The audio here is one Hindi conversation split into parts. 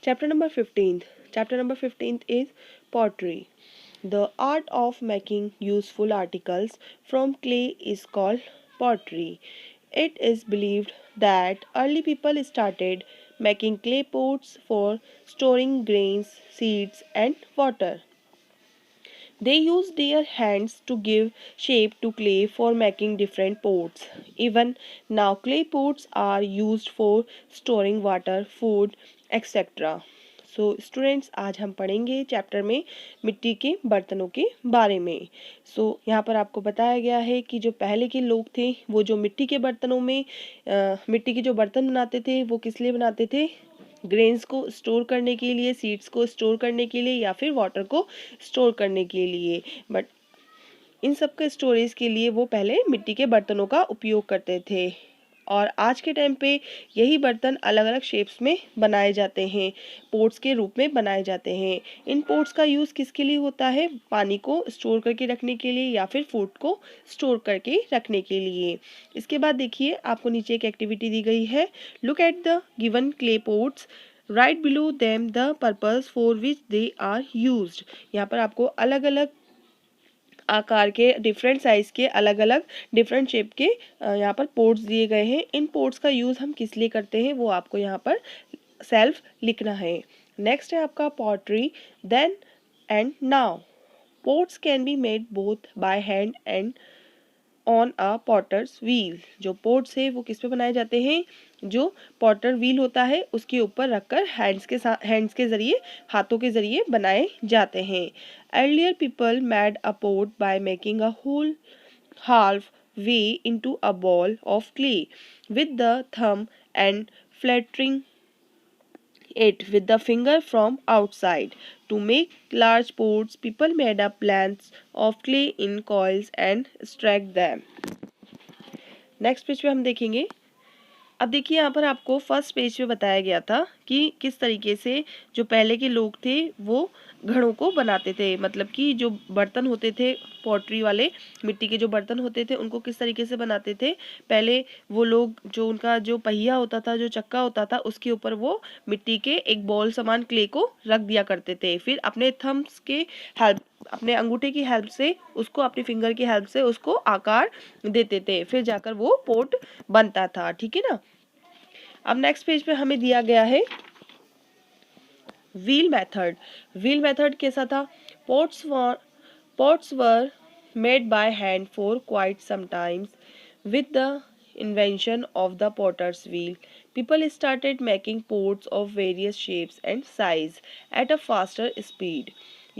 Chapter number 15th. Chapter number 15th is pottery. The art of making useful articles from clay is called pottery. It is believed that early people started making clay pots for storing grains, seeds, and water. They used their hands to give shape to clay for making different pots. Even now, clay pots are used for storing water, food, etc. So students आज हम पढ़ेंगे चैप्टर में मिट्टी के बर्तनों के बारे में। यहाँ पर आपको बताया गया है कि जो पहले के लोग थे वो जो मिट्टी के बर्तनों में मिट्टी के जो बर्तन बनाते थे वो किस लिए बनाते थे, ग्रेन्स को स्टोर करने के लिए, सीड्स को स्टोर करने के लिए या फिर वाटर को स्टोर करने के लिए। बट इन सब के स्टोरेज के लिए वो पहले मिट्टी के बर्तनों का उपयोग करते थे और आज के टाइम पे यही बर्तन अलग अलग शेप्स में बनाए जाते हैं, पोट्स के रूप में बनाए जाते हैं। इन पोट्स का यूज़ किसके लिए होता है, पानी को स्टोर करके रखने के लिए या फिर फूड को स्टोर करके रखने के लिए। इसके बाद देखिए आपको नीचे एक एक्टिविटी दी गई है, look at the given clay pots, write below them the purpose for which they are used. यहाँ पर आपको अलग अलग आकार के, डिफरेंट साइज के, अलग अलग डिफरेंट शेप के यहाँ पर पोर्ट्स दिए गए हैं। इन पोर्ट्स का यूज़ हम किस लिए करते हैं वो आपको यहाँ पर सेल्फ लिखना है। नेक्स्ट है आपका pottery, then and now. Pots can be made both by hand and on a potter's wheel. जो पोर्ट्स है वो किस पे बनाए जाते हैं, जो पॉटर व्हील होता है उसके ऊपर रखकर हैंड्स के जरिए, हाथों के जरिए बनाए जाते हैं। Earlier people made a pot by making a hole half way into a ball of clay with the thumb and flattering it with the finger from outside. To make large pots, people made up plants of clay in coils and stacked them. Next page पे हम देखेंगे। अब देखिए यहाँ पर आपको फर्स्ट पेज पे बताया गया था कि किस तरीके से जो पहले के लोग थे वो घड़ों को बनाते थे, मतलब कि जो बर्तन होते थे पॉटरी वाले, मिट्टी के जो बर्तन होते थे उनको किस तरीके से बनाते थे। पहले वो लोग जो उनका जो पहिया होता था, जो चक्का होता था, उसके ऊपर वो मिट्टी के एक बॉल समान क्ले को रख दिया करते थे। फिर अपने थम्स के हेल्प, अपने अंगूठे की हेल्प से उसको, अपनी फिंगर की हेल्प से उसको आकार देते थे, फिर जाकर वो पोट बनता था। ठीक है ना। अब नेक्स्ट पेज पे हमें दिया गया है व्हील मेथड। व्हील मेथड कैसा था, pots were made by hand for quite some times. With the invention of the potter's wheel, people started making pots of various shapes and size at a faster speed.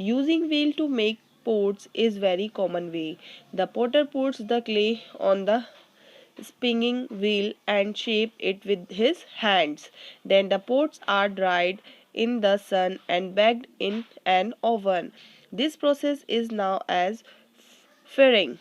Using wheel to make pots is very common way. The potter puts the clay on the spinning wheel and shape it with his hands. Then the pots are dried in the sun and baked in an oven. This process is now as firing.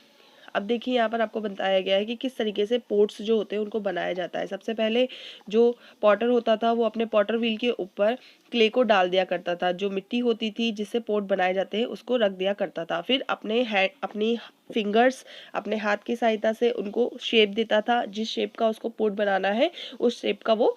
अब देखिए यहाँ पर आपको बताया गया है कि किस तरीके से पोट्स जो होते हैं उनको बनाया जाता है। सबसे पहले जो पॉटर होता था वो अपने पॉटर व्हील के ऊपर क्ले को डाल दिया करता था, जो मिट्टी होती थी जिससे पोट बनाए जाते हैं उसको रख दिया करता था। फिर अपनी फिंगर्स, अपने हाथ की सहायता से उनको शेप देता था, जिस शेप का उसको पोट बनाना है उस शेप का वो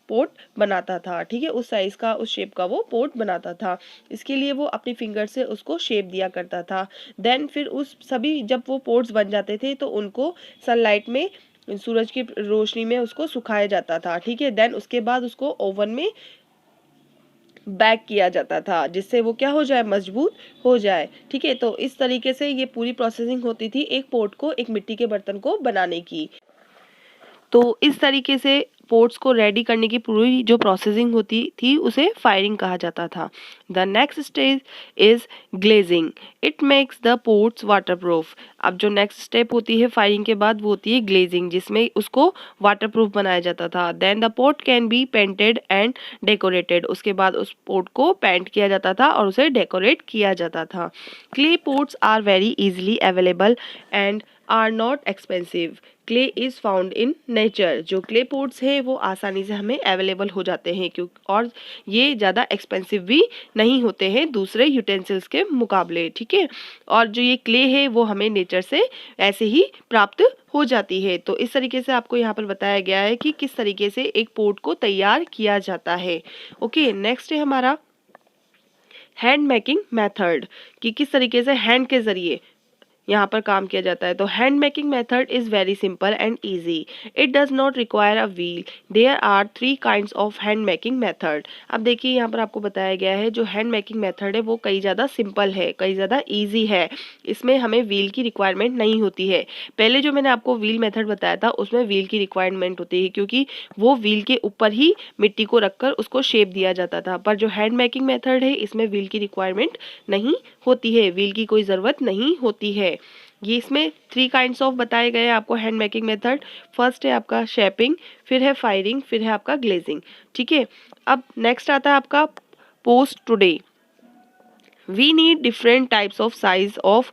पोट बनाता था। ठीक है, उस साइज का, उस शेप का वो पोट बनाता था। इसके लिए वो अपनी फिंगर से उसको शेप दिया करता था। देन फिर उस सभी, जब वो पोट्स बन जाते थे तो उनको सनलाइट में, सूरज की रोशनी में उसको सुखाया जाता था। ठीक है, देन उसके बाद उसको ओवन में बैक किया जाता था जिससे वो क्या हो जाए, मजबूत हो जाए। ठीक है, तो इस तरीके से ये पूरी प्रोसेसिंग होती थी एक पोट को, एक मिट्टी के बर्तन को बनाने की। तो इस तरीके से पोट्स को रेडी करने की पूरी जो प्रोसेसिंग होती थी उसे फायरिंग कहा जाता था। The next stage is glazing, it makes the pots waterproof. अब जो नेक्स्ट स्टेप होती है फायरिंग के बाद वो होती है ग्लेजिंग, जिसमें उसको वाटरप्रूफ बनाया जाता था। Then the pot can be painted and decorated, उसके बाद उस पोट को पेंट किया जाता था और उसे डेकोरेट किया जाता था। Clay pots are very easily available and are not expensive. Clay is found in nature. जो क्ले पॉट्स हैं वो आसानी से हमें अवेलेबल हो जाते हैं और ये ज़्यादा एक्सपेंसिव भी नहीं होते हैं दूसरे यूटेंसिल्स के मुकाबले, ठीक है। और जो ये क्ले है वो हमें नेचर से ऐसे ही प्राप्त हो जाती है। तो इस तरीके से आपको यहाँ पर बताया गया है कि किस तरीके से एक पॉट को तैयार किया जाता है। ओके, नेक्स्ट है हमारा हैंड मेकिंग मेथड, कि किस तरीके से हैंड के ज़रिए यहाँ पर काम किया जाता है। तो hand making method is very simple and easy. It does not require a wheel. There are 3 kinds of hand making method. अब देखिए यहाँ पर आपको बताया गया है जो हैंड मेकिंग मेथड है वो कई ज़्यादा सिंपल है, कई ज़्यादा ईजी है। इसमें हमें व्हील की रिक्वायरमेंट नहीं होती है। पहले जो मैंने आपको व्हील मेथड बताया था उसमें व्हील की रिक्वायरमेंट होती है, क्योंकि वो व्हील के ऊपर ही मिट्टी को रखकर उसको शेप दिया जाता था। पर जो हैंड मेकिंग मेथड है इसमें व्हील की रिक्वायरमेंट नहीं होती है, व्हील की कोई ज़रूरत नहीं होती है। ये इसमें 3 काइंड्स ऑफ बताए गए हैं आपको हैंड मेकिंग मेथड। फर्स्ट है आपका शेपिंग, फिर है फायरिंग, फिर है आपका ग्लेजिंग, ठीक है। अब नेक्स्ट आता है आपका पोस्ट today. We need different types of size of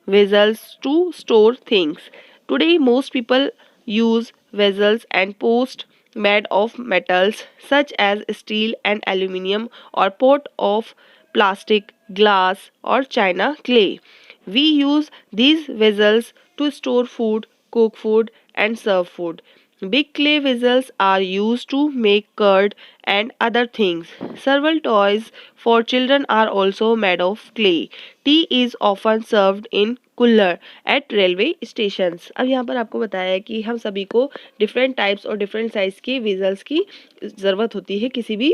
vessels to store things. Today, most people use vessels and post made of metals such as steel and aluminium, or pot of plastic, glass, or china clay. We use these vessels to store food, cook food, and serve food. Big clay vessels are used to make curd and other things. Several toys for children are also made of clay. Tea is often served in kulhar at railway stations. अब यहाँ पर आपको बताया है कि हम सभी को डिफरेंट टाइप्स और डिफरेंट साइज़ की वेजल्स की ज़रूरत होती है किसी भी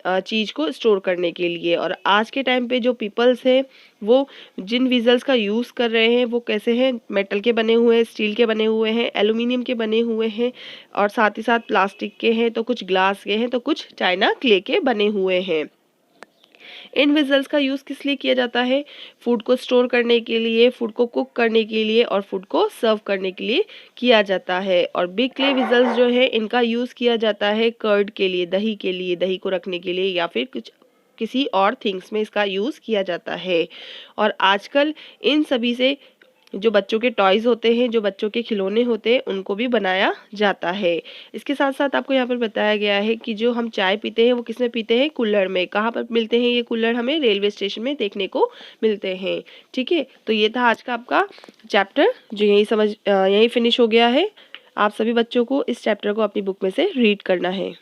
चीज़ को स्टोर करने के लिए। और आज के टाइम पे जो पीपल्स हैं वो जिन वेजल्स का यूज़ कर रहे हैं वो कैसे हैं, मेटल के बने हुए हैं, स्टील के बने हुए हैं, एल्यूमिनियम के बने हुए हैं, और साथ ही साथ प्लास्टिक के हैं, तो कुछ ग्लास के हैं, तो कुछ चाइना क्ले के बने हुए हैं। इन वेजल्स का यूज़ किस लिए किया जाता है? फूड को स्टोर करने के लिए, फूड को कुक करने के लिए और फूड को सर्व करने के लिए किया जाता है। और बिग क्ले वेजल्स जो है इनका यूज़ किया जाता है कर्ड के लिए, दही के लिए, दही को रखने के लिए, या फिर कुछ किसी और थिंग्स में इसका यूज़ किया जाता है। और आजकल इन सभी से जो बच्चों के टॉयज़ होते हैं, जो बच्चों के खिलौने होते हैं, उनको भी बनाया जाता है। इसके साथ साथ आपको यहाँ पर बताया गया है कि जो हम चाय पीते हैं वो किस में पीते हैं? कुल्हड़ में। कहाँ पर मिलते हैं ये कुल्हड़? हमें रेलवे स्टेशन में देखने को मिलते हैं, ठीक है। तो ये था आज का आपका चैप्टर जो यहीं फिनिश हो गया है। आप सभी बच्चों को इस चैप्टर को अपनी बुक में से रीड करना है।